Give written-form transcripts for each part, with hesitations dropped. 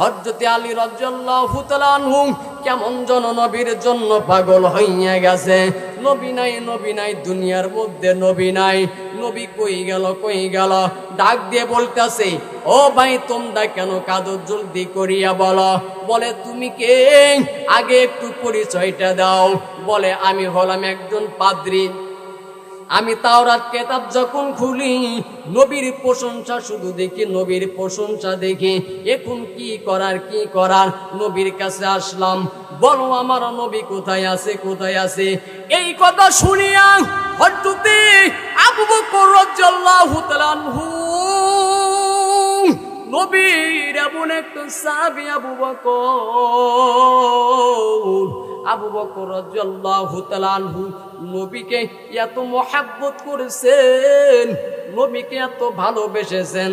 হযরতে আলী রাদিয়াল্লাহু তাআলা আনহু কেমন জন নবীর জন্য পাগল হইয়া গেছে। নবী নাই দুনিয়ার মধ্যে নবী নাই। নবী কই গেল ডাক দিয়ে বলতেছে, ও ভাই তোমরা কেন কাঁদো, জলদি করিয়া বলো। বলে তুমি কে, আগে একটু পরিচয়টা দাও। বলে আমি হলাম একজন পাদ্রী। আমি তাওরাত কিতাব যখন খুলি নবীর প্রশংসা শুধু দেখি, নবীর প্রশংসা দেখি। এখন কি করার নবীর কাছে আসলাম। বলো আমার নবী কোথায় আছে। এই কথা শুনিয়া হযরতে আবু বকর রাদিয়াল্লাহু তাআলা আনহু, নবীর এমন একটা সাহাবী আবু বকর রাদিয়াল্লাহু তাআলা আনহু নবীকে এত মহব্বত করেছেন, নবীকে এত ভালোবেসেছেন।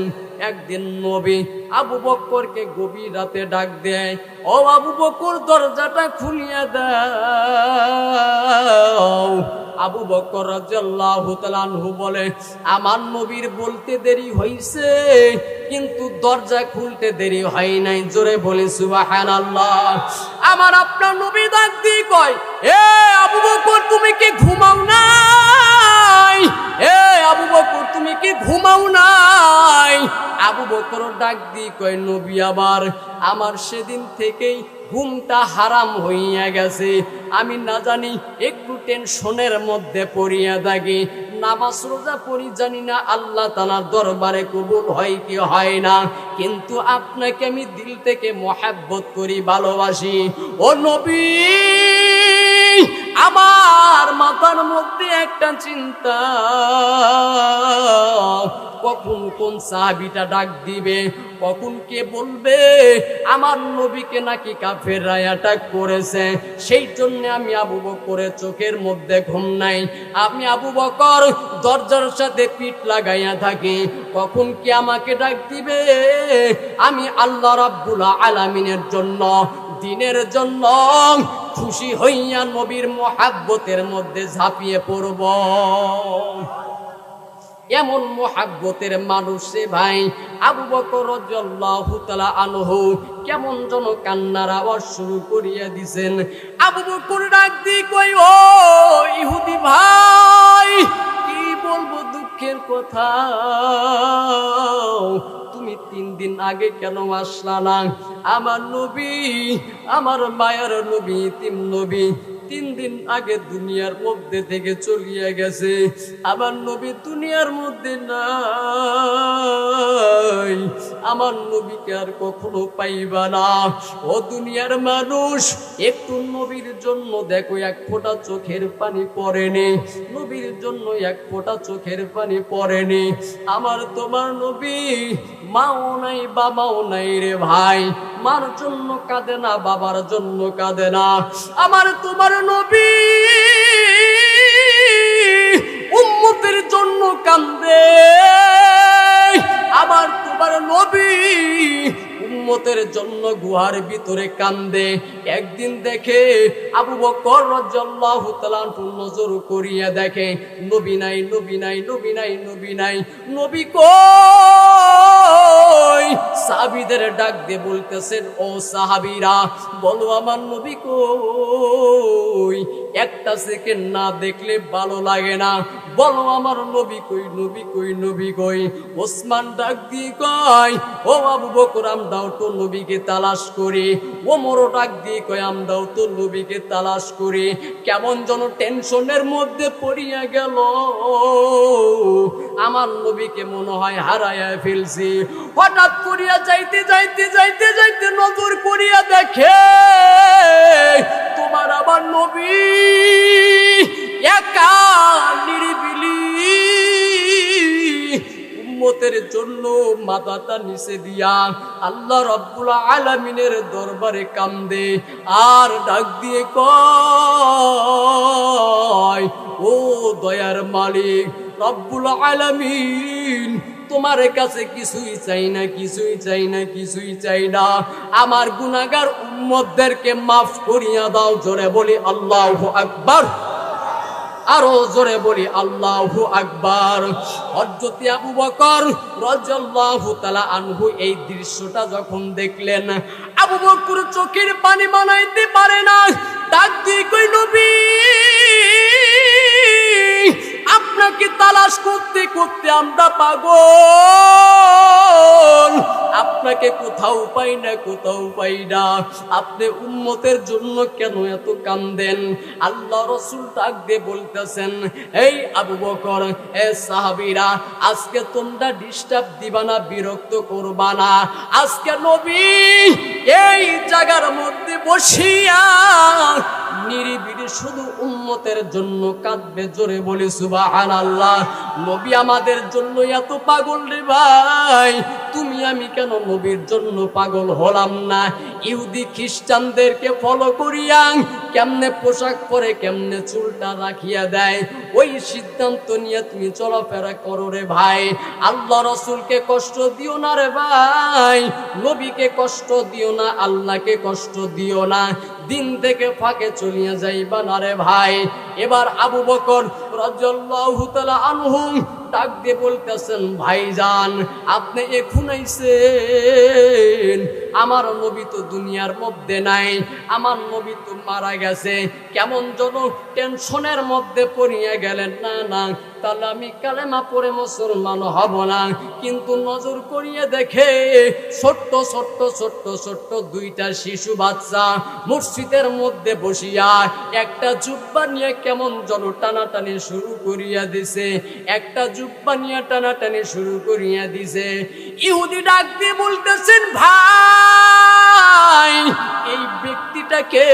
একদিন নবী আবু বকরকে গভীর রাতে ডাক দেয়, ও আবু বকর দরজাটা খুলিয়া দাও। আবু বকর রাদিয়াল্লাহু তাআলা আনহু বলে, আমার নবীর বলতে দেরি হইছে, কিন্তু দরজা খুলতে দেরি হয় নাই। জোরে বলি সুবহানাল্লাহ। আমার আপনার নবী ডাক দিয়ে কয়, এ আবু বকর তুমি কি ঘুমাও নাই? এ আবু বকর তুমি কি ঘুমাও নাই? আবু বকর ডাক দিয়ে কয়, নবী আমার সেদিন থেকেই ঘুমটা হারাম হইয়া গেছে। আমি না জানি একটু টেনশনের মধ্যে পড়িয়া থাকি, নামাজ রোজা পড়ি জানি না আল্লাহ তাআলার দরবারে কবুল হয় কি হয় না, কিন্তু আপনাকে আমি দিল থেকে মহব্বত করি, ভালোবাসি। ও নবী, আমার মাথার মধ্যে একটা চিন্তা, কখন কোন সাহাবীটা ডাক দিবে, কখন কে বলবে আমার নবীকে নাকি কাফেররা অ্যাটাক করেছে। সেই জন্য আমি আবু বকরের চোখের মধ্যে ঘুম নাই। আমি আবু বকর দরজার সাথে পিঠ লাগাইয়া থাকি, কখন কে আমাকে ডাক দিবে। আমি আল্লাহ রাব্বুল আলামিনের জন্য, দিনের জন্য খুশি হইয়া নবীর মহব্বতের মধ্যে ঝাঁপিয়ে পড়ব। এমন মহব্বতের মানুষ সে ভাই আবু বকর রাদিয়াল্লাহু তাআলা আনহু কেমন যেন কান্নার আওয়াজ শুরু করিয়া দিছেন। আবু বকর ডাক দিয়ে কই, ও ইহুদি ভাই, কি বলবো দুঃখের কথা, তুমি 3 দিন আগে কেন আসলা না? আমার নবী, আমার মায়ের নবী, তিন নবী 3 দিন আগে দুনিয়ার মধ্যে থেকে চলিয়া গেছে। আমার নবী দুনিয়ার মধ্যে নাই, আমার নবীকে আর কখনো পাইবা না। ও দুনিয়ার মানুষ, একটু নবীর জন্য দেখো এক ফোঁটা চোখের পানি পড়েনি, নবীর জন্য এক ফোঁটা চোখের পানি পড়েনি। আমার তোমার নবী মাও নাই বাবাও নাই রে ভাই, মার জন্য কাঁদে না, বাবার জন্য কাঁদে না। আমার তোমার নবী উম্মতের জন্য কাঁদে। আমার তোমার নবী উম্মতের জন্য গুহার ভিতরে কান্দে। একদিন দেখে আবু বকর রাদিয়াল্লাহু তাআলা নজর করিয়া দেখে নবী নাই, নবী নাই, নবী নাই, নবী নাই, নবী কই? সাহাবীদের ডাক দিয়ে বলতেছেন, ও সাহাবীরা বলো আমার নবী কই? একটা সেকেন্ড না দেখলে ভালো লাগে না, বলো আমার নবী কই, নবী কই, নবী কই? ওসমান ডাক দিয়ে কয়, ও আবু বকর আমরাও তো নবীকে তালাশ করি। ওমরও ডাক দিয়ে কয়, আমরাও তো নবীকে তালাশ করি। কেমন যেন টেনশনের মধ্যে পড়িয়া গেল, আমার নবীকে মনে হয় হারাইয়া ফেলছি। হঠাৎ করিয়া যাইতে নজর করিয়া দেখে তোমার আমার নবী একা নিরিবিলি উম্মতের জন্য মাথাটা নিচে দিয়া আল্লাহ রাব্বুল আলামিনের দরবারে কান্দে আর ডাক দিয়ে কয়, ও দয়ার মালিক রব্বুল আলামিন, তোমার কাছে কিছুই চাই না, কিছুই চাই না, কিছুই চাই না। আমার গুনাহগার উম্মতদেরকে মাফ করিয়া দাও। জোরে বলি আল্লাহু আকবার। আরো জোরে বলি আল্লাহু আকবার। হযরত আবু বকর রাদিয়াল্লাহু তাআলা আনহু এই দৃশ্যটা যখন দেখলেন, আবু বকর চোখের পানি বানাইতে পারে না, ডাক দিয়ে কই নবী, আপনাকে তালাশ করতে করতে আমরা পাগল, আপনাকে কোথাও পাই না, কোথাও পাই না। আপনি উম্মতের জন্য কেন এত কান্দেন? আল্লাহ রাসূল ডাক দিয়ে বলতেছেন, এই আবু বকর, এ সাহাবীরা, আজকে তোমরা ডিস্টার্ব দিবা না, বিরক্ত করবা না। আজকে নবী এই জায়গার মধ্যে বসিয়া নিরিবিলি শুধু উম্মতের জন্য কাঁদবে। জোরে বলি সুবহানাল্লাহ। নবী আমাদের জন্য এত পাগল রে ভাই, তুমি আমি কেন নবীর জন্য পাগল হলাম না? ইহুদি খ্রিস্টানদেরকে ফলো করিয়া কেমনে পোশাক পরে, কেমনে চুলটা রাখিয়া দেয়, ওই সিদ্ধান্ত নিয়ে তুমি চলাফেরা করো রে ভাই। আল্লাহ রাসূলকে কষ্ট দিও না রে ভাই, নবীকে কষ্ট দিও না, আল্লাহকে কষ্ট দিও না, দিন থেকে ফাঁকে চলিয়া যাইবা না রে ভাই। এবার আবু বকর রাদিয়াল্লাহু তাআলা আনহু ডাক দিয়ে বলতেছেন, ভাইজান আপনি এখন আইছেন, আমার নবী তো দুনিয়ার মধ্যে নাই, আমার নবী তো মারা গেছে। কেমন যেন টেনশনের মধ্যে পড়িয়া গেলেন। না না, তাহলে আমি কালেমা পড়ে মুসলমান হব না। কিন্তু নজর করিয়ে দেখে ছোট্ট ছোট্ট ছোট্ট ছোট্ট দুইটা শিশু বাচ্চা মসজিদের মধ্যে বসিয়া একটা জুব্বা নিয়ে কেমন যেন টানাটানি শুরু করিয়া দিছে, একটা জুব্বা নিয়ে টানাটানি শুরু করিয়া দিছে। ইহুদি ডাক দিয়ে বলতেছেন, ভাই এই ব্যক্তিটাকে,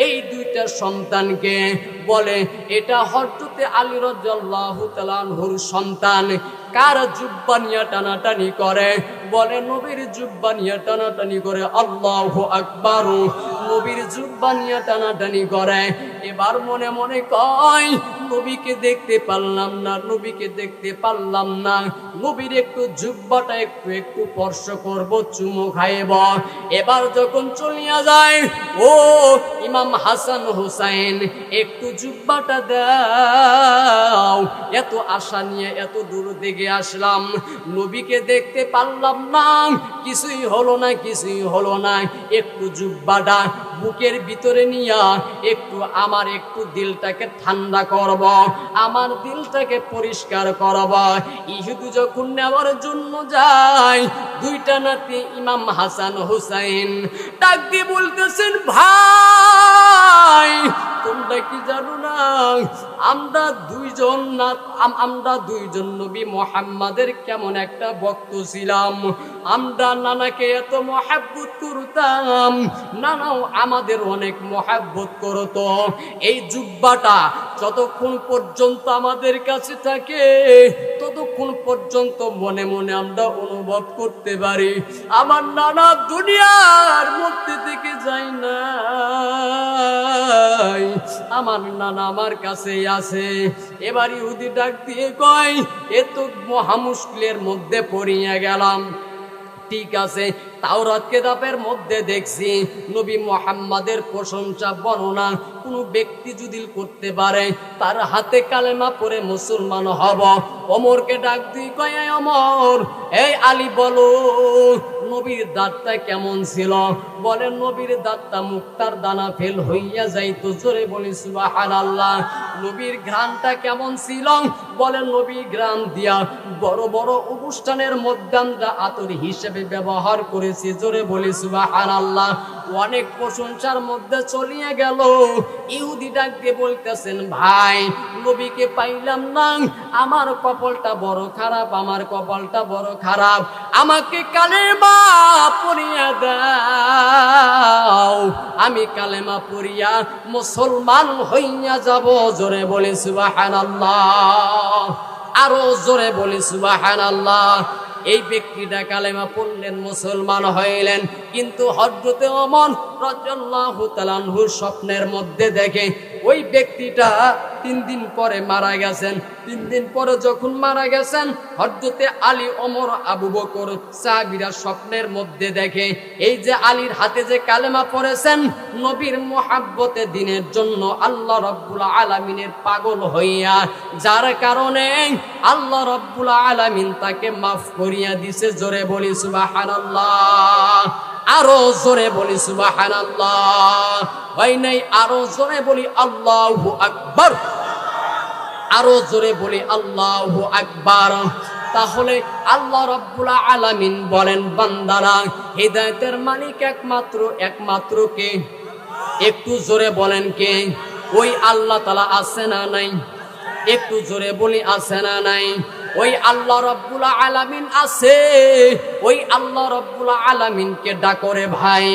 এই দুইটা সন্তানকে বলে এটা হযরতে আলী রাদিয়াল্লাহু তাআলা আনহুর সন্তান। কার জুব্বা নিয়ে টানাটানি করে? বলে নবীর জুব্বা নিয়ে টানাটানি করে। আল্লাহু আকবার। নবীর জুব্বা নিয়ে টানাটানি করে। এবার মনে মনে কয়, নবীকে দেখতে পারলাম না, নবীকে দেখতে পারলাম না, নবীর একটু জুব্বাটা একটু একটু স্পর্শ করব, চুমু খাইব। এবার যখন চলিয়া যায়, ও ইমাম হাসান হুসাইন একটু জুব্বাটা দাও। এত আশা নিয়ে এত দূর থেকে আসলাম, নবীকে দেখতে পারলাম না, কিছুই হলো না, কিছুই হলো না, একটু জুব্বাটা বুকের ভিতরে নিয়া একটু আমার একটু দিলটাকে ঠান্ডা করব, আমার দিলটাকে পরিষ্কার করব। ইহুদি যখন নেওয়ার জন্য যায়, দুইটা নাতি ইমাম হাসান হুসাইন ডাক দিয়ে বলতেছেন, ভাই তোমরা কি জানো না আমরা দুইজন নবী মুহাম্মাদের কেমন একটা ভক্ত ছিলাম। আমরা নানাকে এত মহব্বত করতাম, নানাও আমাদের অনেক মহব্বত করতো। এই জুব্বাটা যতক্ষণ পর্যন্ত আমাদের কাছে থাকে, ততক্ষণ পর্যন্ত মনে মনে আমরা অনুভব করতে পারি আমার নানা দুনিয়ার মধ্যে থেকে যায় না, আমার নানা আমার কাছেই আছে। এবার ইহুদি ডাক দিয়ে কয়, এ তো মহা মুশকিলের মধ্যে পড়িয়া গেলাম। ঠিক আছে, তাওরাত কিতাবের মধ্যে দেখছি নবী মুহাম্মাদের প্রশংসা বর্ণনা কোনো ব্যক্তি যদি করতে পারে, তার হাতে কালেমা পড়ে মুসলমান হব। ওমরকে ডাক দিয়ে কয়, ওমর, এই আলী বলো নবীর দাঁতটা কেমন ছিল? বলে নবীর দাঁতটা মুক্তার দানা ফেল হইয়া যাইতো। জোরে বলি সুবহানাল্লাহ। নবীর ঘ্রাণটা কেমন ছিল? বলে নবী ঘ্রাণ দিয়া বড় বড় অনুষ্ঠানের মধ্যে আমরা আতর হিসেবে ব্যবহার করেছি। জোরে বলি সুবহানাল্লাহ। অনেক প্রশংসার মধ্যে চলিয়ে গেল। ইহুদি ডাক দিয়ে বলতেছেন, ভাই নবীকে পাইলাম না, আমার কপালটা বড় খারাপ, আমার কপালটা বড় খারাপ, আমাকে কালেমা পড়িয়া দাও, আমি কালেমা পড়িয়া মুসলমান হইয়া যাব। জোরে বলি সুবহানাল্লাহ, আরো জোরে বলি সুবহানাল্লাহ। এই ব্যক্তিটা কালেমা পড়লেন, মুসলমান হইলেন। কিন্তু হযরতে ওমর রাদিয়াল্লাহু তাআলা আনহু স্বপ্নের মধ্যে দেখে ওই ব্যক্তিটা 3 দিন পরে মারা গেছেন। 3 দিন পরে যখন মারা গেছেন, হযরতে আলী, ওমর, আবু বকর সাহাবীরা স্বপ্নের মধ্যে দেখে এই যে আলীর হাতে যে কালেমা পড়েছেন, নবীর মুহাব্বতে দিনের জন্য আল্লাহ রাব্বুল আলামিনের পাগল হইয়া, যার কারণে আল্লাহ রাব্বুল আলামিন তাকে মাফ করিয়া দিছে। জোরে বলি সুবহানাল্লাহ, আরো জোরে বলি সুবহানাল্লাহ। হয় নাই? আরো জোরে বলি আল্লাহু আকবার, আরো জোরে বলি আল্লাহু আকবার। তাহলে আল্লাহ রাব্বুল আলামিন বলেন, বান্দারা, হিদায়াতের মালিক একমাত্র কে? একটু জোরে বলেন কে? ওই আল্লাহ তাআলা আছে না নাই? একটু জোরে বলি আছে না নাই? ওই আল্লাহ রাব্বুল আলামিন আছে। ওই আল্লাহ রাব্বুল আলামিনকে ডাকো রে ভাই,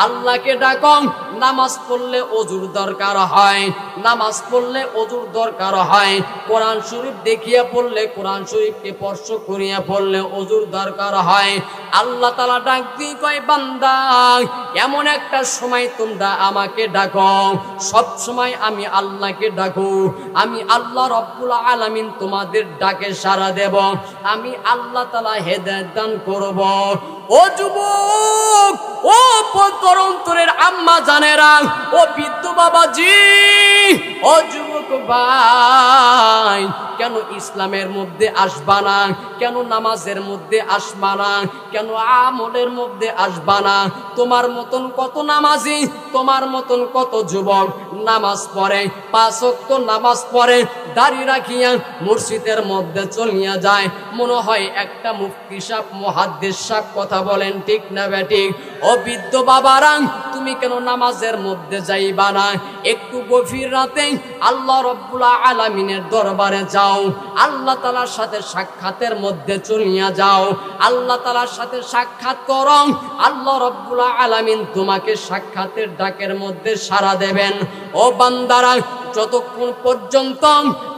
আল্লাহকে ডাকো। নামাজ পড়লে ওযুর দরকার হয়, নামাজ পড়লে ওযুর দরকার হয়। কোরআন শরীফ দেখিয়া পড়লে, কোরআন শরীফকে স্পর্শ করিয়া পড়লে ওযুর দরকার হয়। আল্লাহ তাআলা ডাক দিয়ে কয়, বান্দা, এমন একটা সময় তোমরা আমাকে ডাকো, সব সময় আমি আল্লাহকে ডাকো। আমি আল্লাহ রাব্বুল আলামিন তোমাদের ডাকে সাড়া দেব, আমি আল্লাহ তাআলা হেদায়েত দান করব। ও যুবক, ও পরন্তরের আম্মা জানেরা, ও বৃদ্ধ বাবাজি, ও যুবক ভাই, কেন ইসলামের মধ্যে আসবা না? কেন নামাজের মধ্যে আসবা না? কেন আমলের মধ্যে আসবা না? তোমার মতন কত নামাজি, তোমার মতন কত যুবক নামাজ পড়ে, 5 ওয়াক্ত নামাজ পড়ে, দাড়ি রাখিয়া মসজিদের মধ্যে চলিয়া যায়, মনে হয় একটা মুফতি সাহেব, মুহাদ্দিস সাহেব। কথা বলেন ঠিক না বেঠিক? ও বৃদ্ধ বাবারা, তুমি কেন নামাজের মধ্যে যাইবা না? একটু গভীর রাতে আল্লাহ রাব্বুল আলামিনের দরবারে যাও, আল্লাহ তাআলার সাথে সাক্ষাতের মধ্যে চলিয়া যাও, আল্লাহ তাআলার সাথে সাক্ষাৎ করো। আল্লাহ রাব্বুল আলামিন তোমাকে সাক্ষাতের ডাকের মধ্যে সাড়া দেবেন। ও বান্দারা, যতক্ষণ পর্যন্ত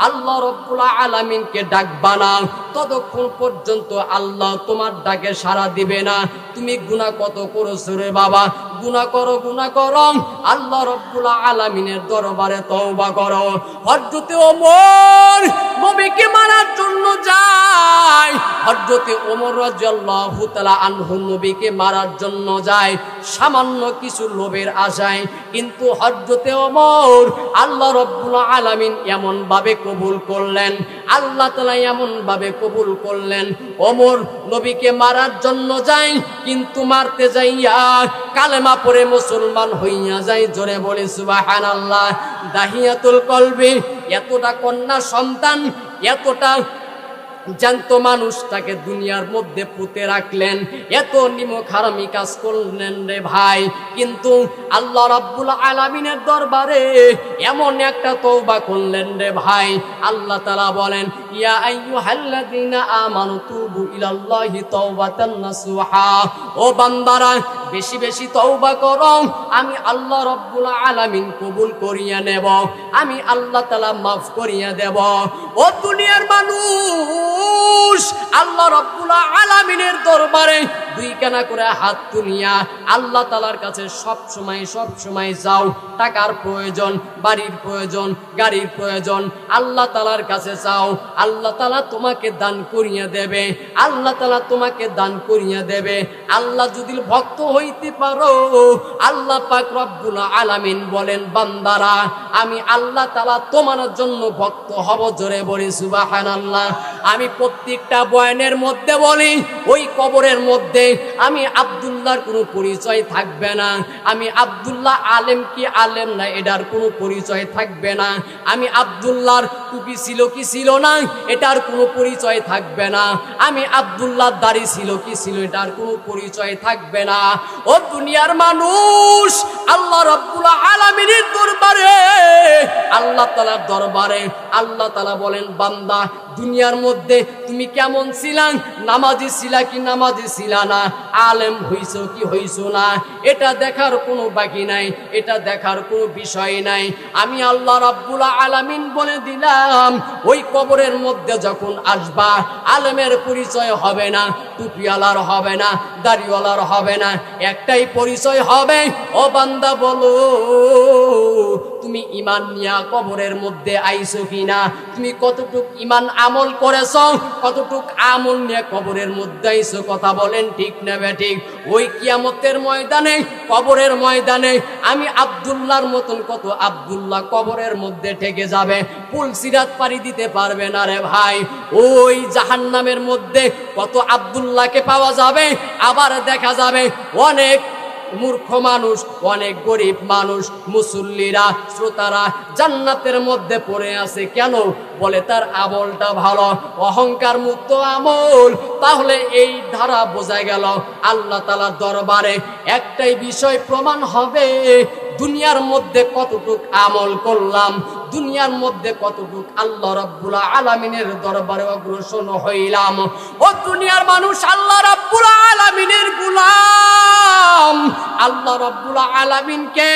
আল্লাহ রাব্বুল আলামিনকে ডাকবা না, ততক্ষণ পর্যন্ত আল্লাহ তোমার ডাকে সাড়া দিবে না। তুমি গুনাহ কত করেছো রে বাবা? গুনাহ করো, গুনাহ করো, আল্লাহ রাব্বুল আলামিনের দরবারে তওবা করো। হযরতে ওমর নবীকে মারার জন্য যায়, হযরতে ওমর রাদিয়াল্লাহু তাআলা আনহু নবীকে মারার জন্য যায় সামান্য কিছু লোভের আশায়। কিন্তু হযরতে ওমর আল্লাহ রাব্বুল আলামিন এমন ভাবে কবুল করলেন, আল্লাহ তাআলা এমন ভাবে কবুল করলেন, ওমর নবীকে মারার জন্য যায়, কিন্তু মারতে যাইয়া কালেমা পড়ে মুসলমান হইয়া যায়। জোরে বলে সুবহানাল্লাহ। দাহিয়াতুল কলবি, এতটা কন্যা সন্তান, এতটা জ্যান্ত মানুষটাকে দুনিয়ার মধ্যে পুঁতে রাখলেন, এত নিমক হারামি কাজ করলেন রে ভাই। কিন্তু আল্লাহ রাব্বুল আলামিনের দরবারে এমন একটা তওবা করলেন রে ভাই। আল্লাহ তাআলা বলেন, ইয়া আইয়ুহাল্লাযীনা আমানু তুবু ইলাল্লাহি তাওবাতান নাসুহা। ও বান্দারা, বেশি বেশি তওবা করো, আমি আল্লাহ রাব্বুল আলামিন কবুল করিয়া নেব, আমি আল্লাহ তাআলা মাফ করিয়া দেব। ও দুনিয়ার মানুষ, আল্লাহ রাব্বুল আলামিনের দরবারে দুই কানা করে হাত তুলিয়া আল্লাহ তাআলার কাছে সব সময় যাও। টাকার প্রয়োজন, বাড়ির প্রয়োজন, গাড়ির প্রয়োজন, আল্লাহ তাআলার কাছে যাও। আল্লাহ তাআলা তোমাকে দান করিয়া দেবে, আল্লাহ তাআলা তোমাকে দান করিয়া দেবে। আল্লাহ যদি ভক্ত হইতে পারো, আল্লাহ পাক রব্বুল আলামিন বলেন, বান্দারা, আমি আল্লাহ তাআলা তোমার জন্য ভক্ত হব। জোরে বলি সুবহানাল্লাহ। আমি প্রত্যেকটা বয়ানের মধ্যে বলি, ওই কবরের মধ্যে আমি আব্দুল্লাহর কোনো পরিচয় থাকবে না। আমি আব্দুল্লাহ আলেম কি আলেম না, এটার কোনো পরিচয় থাকবে না। আমি আব্দুল্লাহর টুপি ছিল কি ছিল না, এটার কোনো পরিচয় থাকবে না। আমি আব্দুল্লাহর দাড়ি ছিল কি ছিল, এটার কোনো পরিচয় থাকবে না। ও দুনিয়ার মানুষ, আল্লাহ রাব্বুল আলামিনের দরবারে, আল্লাহ তাআলার দরবারে আল্লাহ তাআলা বলেন বান্দা দুনিয়ার মধ্যে তুমি কেমন ছিলা, নামাজি ছিলা কি নামাজি ছিলা না, আলেম হইছো কি হইছো না, এটা দেখার কোনো বাকি নাই, এটা দেখার কোনো বিষয় নাই। আমি আল্লাহ রাব্বুল আলামিন বলে দিলাম ওই কবরের মধ্যে যখন আসবা আলেমের পরিচয় হবে না, টুপিওয়ালার হবে না, দাড়িওয়ালার হবে না, একটাই পরিচয় হবে, ও বান্দা বলো তুমি ঈমান নিয়া কবরের মধ্যে আইছো কিনা, তুমি কতটুক ঈমান আমল করেছো, কতটুক আমল নিয়ে কবরের মধ্যে আইছো, কথা বলেন ঠিক না বেঠিক? ওই কিয়ামতের ময়দানে, কবরের ময়দানে আমি আব্দুল্লাহর মতন কত আব্দুল্লাহ কবরের মধ্যে ঠেকে যাবে, পুল সিরাত পাড়ি দিতে পারবে না রে ভাই। ওই জাহান্নামের মধ্যে কত আব্দুল্লাহকে পাওয়া যাবে, আবার দেখা যাবে অনেক মূর্খ মানুষ, অনেক গরিব মানুষ, মুসল্লিরা, শ্রোতারা জান্নাতের মধ্যে পড়ে আছে। কেন? বলে তার আমলটা ভালো, অহংকার মুক্ত আমল। তাহলে এই ধারা বোঝা গেল আল্লাহ তাআলার দরবারে একটাই বিষয় প্রমাণ হবে, দুনিয়ার মধ্যে কতটুক আমল করলাম, দুনিয়ার মধ্যে কতটুক আল্লাহ রাব্বুল আলামিনের দরবারে অগ্রসর হইলাম। ও দুনিয়ার মানুষ, আল্লাহ রাব্বুল আলামিনের গোলাম, আল্লাহ রাব্বুল আলামিনকে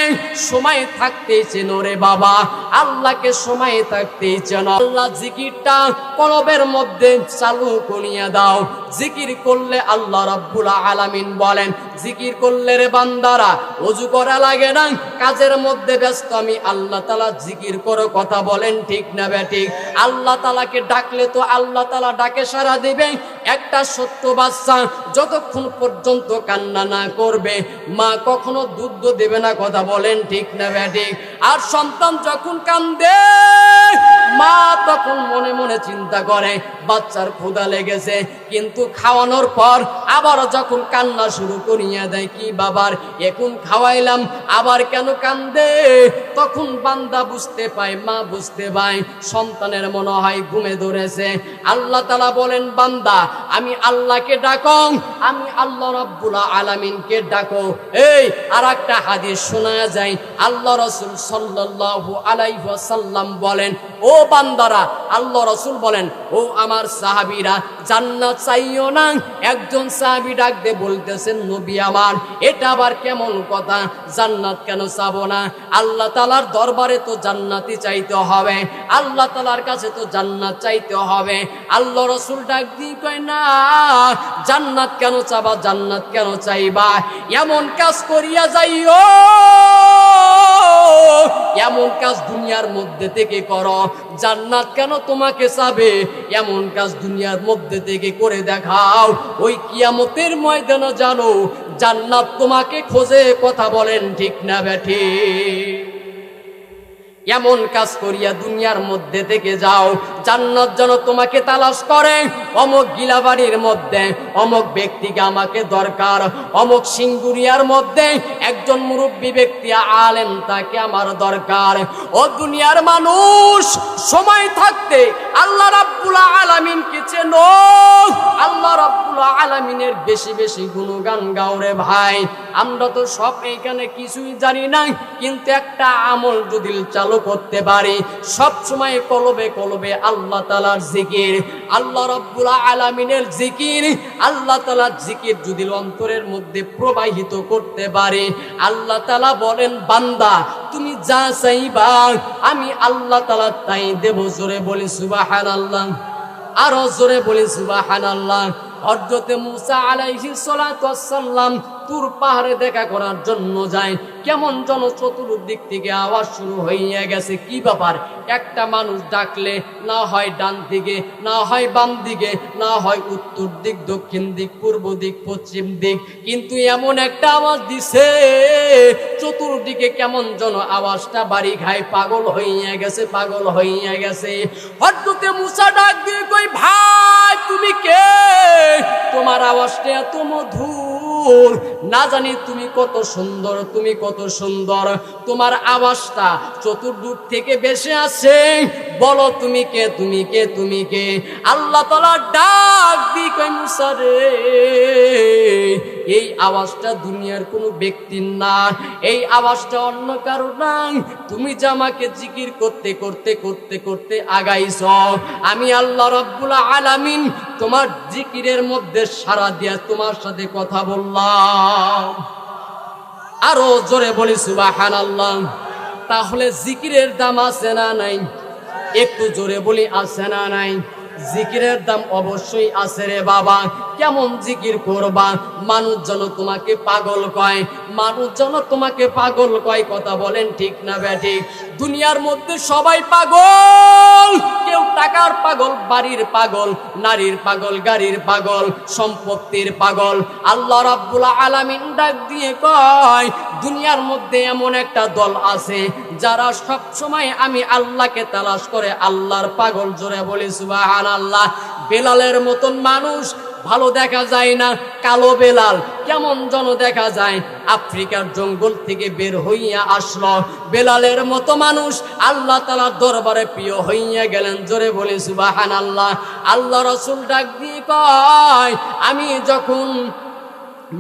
সময় থাকতেই চেনো রে বাবা, আল্লাহকে সময় থাকতেই চেনো। আল্লাহ জিকিরটা কলবের মধ্যে চালু করিয়া দাও। জিকির করলে আল্লাহ রাব্বুল আলামিন বলেন, জিকির করলে রে বান্দারা ওযু করা লাগে না, কাজের মধ্যে ব্যস্ত আমি আল্লাহ তাআলা জিকির করো, কথা বলেন ঠিক না বেঠিক? আল্লাহ তাআলাকে ডাকলে তো আল্লাহ তাআলা ডাকে সাড়া দিবে। একটা ছোট্ট বাচ্চা যতক্ষণ পর্যন্ত কান্না না করবে মা কখনো দুধ দেবে না, কথা বলেন ঠিক না বেঠিক? আর সন্তান যখন কান্দে মা তখন মনে মনে চিন্তা করে বাচ্চার ক্ষুধা লেগেছে, কিন্তু খাওয়ানোর পর আবার যখন কান্না শুরু করিয়া দেয়, কি বাবার এখন খাওয়াইলাম আবার কেন কান্দে, তখন বান্দা বুঝতে পায়, মা বুঝতে পায় সন্তানের মনে হয় ঘুমে ধরেছে। আল্লাহ তাআলা বলেন বান্দা আমি আল্লাহকে ডাকো, আমি আল্লাহ রাব্বুল আলামিনকে ডাকো। এই আর একটা হাদিস শোনা যায়, আল্লাহ রাসূল সাল্লাল্লাহু আলাইহি ওয়াসাল্লাম বলেন, ও বান্দারা, আল্লাহ রাসূল বলেন, ও আমার সাহাবীরা জান্নাত চাইও না। একজন সাহাবী ডাক দিয়ে বলতেছেন, নবী আমার এটা আবার কেমন কথা, জান্নাত কেন চাবো না? আল্লাহ তাআলার দরবারে তো জান্নাতই চাইতে হবে, আল্লাহ তাআলার কাছে তো জান্নাত চাইতে হবে। আল্লাহ রাসূল ডাক দিয়ে কয়, না জান্নাত কেন চাবা, জান্নাত কেন চাইবা? এমন কাজ করিয়া যাইও, এমন কাজ দুনিয়ার মধ্যে থেকে করো, জান্নাত কেন তোমাকে চাবে? এমন কাজ দুনিয়ার মধ্যে থেকে করে দেখাও, ওই কিয়ামতের ময়দানে জানো জান্নাত তোমাকে খোঁজে, কথা বলেন ঠিক না বেঠিক? এমন কাজ করিয়া দুনিয়ার মধ্যে থেকে যাও, জান্নাত যেন তোমাকে তালাশ করে। অমুক গিলাবাড়ির মধ্যে অমুক ব্যক্তিকে আমাকে দরকার, অমুক সিঙ্গুরিয়ার মধ্যে একজন মুরব্বী ব্যক্তি আলেম, তাকে আমার দরকার। ও দুনিয়ার মানুষ, সময় থাকতে আল্লাহ রাব্বুল আলামিনকে চেনো, আল্লাহ রাব্বুল আলামিনের বেশি বেশি গুণগান গাও রে ভাই। আমরা তো সব এইখানে কিছুই জানি না, কিন্তু একটা আমল যদি চালু করতে পারি, সব সময় কলবে কলবে আল্লাহ তাআলার জিকির, আল্লাহ রাব্বুল আলামিনের জিকির, আল্লাহ তাআলার জিকির যদি অন্তরের মধ্যে প্রবাহিত করতে পারে, আল্লাহ তাআলা বলেন বান্দা তুমি যা চাইবা আমি আল্লাহ তাআলা তাই দেব। জোরে বলি সুবহানাল্লাহ, আরো জোরে বলি সুবহানাল্লাহ। হযরতে মূসা আলাইহিস সালাতু ওয়াস সালাম তুর পাহাড়ে দেখা করার জন্য যায়, কেমন যেন চতুর্দিক থেকে আওয়াজ শুরু হয়ে গেছে। কি ব্যাপার? একটা মানুষ ডাকলে না হয় ডান দিকে, না হয় বাম দিকে, না হয় উত্তর দিক, দক্ষিণ দিক, পূর্ব দিক, পশ্চিম দিক, কিন্তু এমন একটা আওয়াজ দিছে চতুর্দিকে কেমন যেন আওয়াজটা বাড়ি খায়, পাগল হইয়া গেছে, পাগল হইয়া গেছে। হযরতে মূসা ডাক দিয়ে কই, ভাই তুমি কে? তোমার আওয়াজটা এত মধুর, না জানি তুমি কত সুন্দর, তুমি কত সুন্দর, তোমার আওয়াজটা চতুর্দিক থেকে ভেসে আসে, বলো তুমি কে, তুমি কে, তুমি কে? আল্লাহ তাআলা ডাক দি কই, মূসা রে এই আওয়াজটা দুনিয়ার কোনো ব্যক্তির না, এই আওয়াজটা অন্য কারো নাই, তুমি যে আমাকে জিকির করতে করতে করতে করতে আগাইছো, আমি আল্লাহ রাব্বুল আলামিন তোমার জিকিরের মধ্যে সাড়া দিয়া তোমার সাথে কথা বললাম। আরো জোরে বলি সুবহানাল্লাহ। তাহলে জিকিরের দাম আছে না নাই? একটু জোরে বলি আছে না নাই? জিকিরের দাম অবশ্যই আছে রে বাবা। কেমন জিকির করবা? মানুষ যেন তোমাকে পাগল কয়, মানুষ যেন তোমাকে পাগল কয়। কথা বলেন ঠিক না বেঠিক? দুনিয়ার মধ্যে সবাই পাগল, কেউ টাকার পাগল, বাড়ির পাগল, নারীর পাগল, গাড়ির পাগল, সম্পত্তির পাগল। আল্লাহ রাব্বুল আলামিন ডাক দিয়ে কয়, দুনিয়ার মধ্যে এমন একটা দল আছে যারা সব সময় আমি আল্লাহকে তালাশ করে আল্লাহর পাগল। জোরে বলি সুবহানাল্লাহ। বেলালের মতন মানুষ ভালো দেখা যায় না, কালো বেলাল কেমন যেন দেখা যায়, আফ্রিকার জঙ্গল থেকে বের হইয়া আসলো। বেলালের মতো মানুষ আল্লাহ তাআলার দরবারে প্রিয় হইয়া গেলেন। জোরে বলি সুবহানাল্লাহ। আল্লাহ রাসূল ডাক দিয়ে কয়, আমি যখন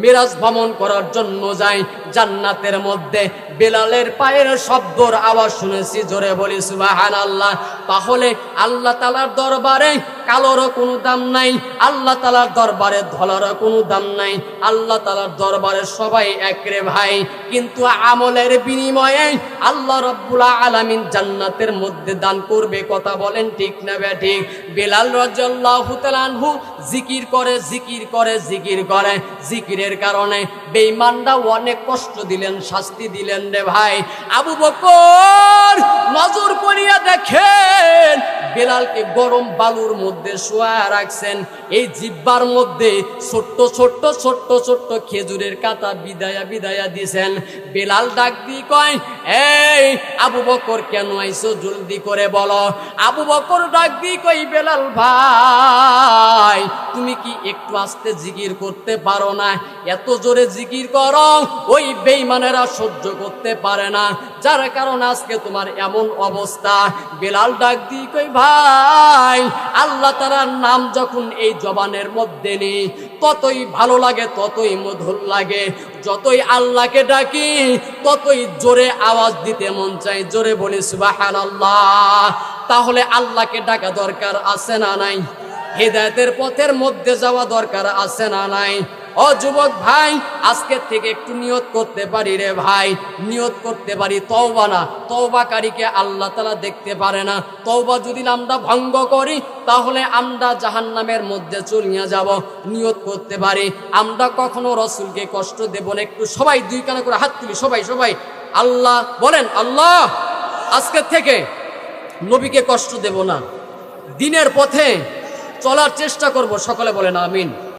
মিরাজ ভ্রমণ করার জন্য যাই, জান্নাতের মধ্যে বেলালের পায়ের শব্দর আওয়াজ শুনেছি। জোরে বলি সুবহানাল্লাহ। তাহলে আল্লাহ তাআলার দরবারে কালোরও কোনো দাম নাই, আল্লাহ তাআলার দরবারে ধলারও কোনো দাম নাই, আল্লাহ তাআলার দরবারে সবাই এক রে ভাই। কিন্তু আমলের বিনিময়ে আল্লাহ রাব্বুল আলামিন জান্নাতের মধ্যে দান করবে। কথা বলেন ঠিক না বেঠিক? বেলাল রাদিয়াল্লাহু তাআলা আনহু জিকির করে জিকির করে জিকির করে, জিকিরের কারণে বেঈমানরা অনেক কষ্ট দিলেন, শাস্তি দিলেন রে ভাই। আবু বকর নজর করিয়া দেখেন বেলালকে গরম বালুর মধ্যে শোয়া রাখছেন, এই জিব্বার মধ্যে ছোট্ট ছোট্ট ছোট্ট ছোট্ট খেজুরের কাঁটা বিদায়া বিদায়া দিছেন। বেলাল ডাক দিয়ে কয়, এই আবু বকর কেন আইছো? জলদি করে বলো। আবু বকর ডাক দিয়ে কই, বেলাল ভাই তুমি কি একটু আস্তে জিকির করতে পারো না? এত জোরে জিকির করো ওই বেঈমানেরা সহ্য করতে পারে না, যার কারণে আজকে তোমার এমন অবস্থা। বেলাল ডাক দিয়ে কই, ভাই আল্লাহ তাআলার নাম যখন এই জবানের মধ্যে নেই ততই ভালো লাগে, ততই মধুর লাগে। যতই আল্লাহকে ডাকি ততই জোরে আওয়াজ দিতে মন চাই। জোরে বলি সুবহানাল্লাহ। তাহলে আল্লাহকে ডাকা দরকার আছে না নাই? হিদায়াতের পথের মধ্যে যাওয়া দরকার আছে না নাই? ও যুবক ভাই, আজকে থেকে একটু নিয়ত করতে পারি রে ভাই, নিয়ত করতে পারি তওবা না, তওবাকারীকে আল্লাহ তাআলা দেখতে পারে না। তওবা যদি আমরা ভঙ্গ করি তাহলে আমরা জাহান্নামের মধ্যে চলিয়া যাব। নিয়ত করতে পারি আমরা কখনো রাসূলকে কষ্ট দেব না। একটু সবাই দুই কানে করে হাত তুলি, সবাই সবাই আল্লাহ বলেন, আল্লাহ আজকে থেকে নবীকে কষ্ট দেব না, দিনের পথে চলার চেষ্টা করব। সকলে বলেন আমিন।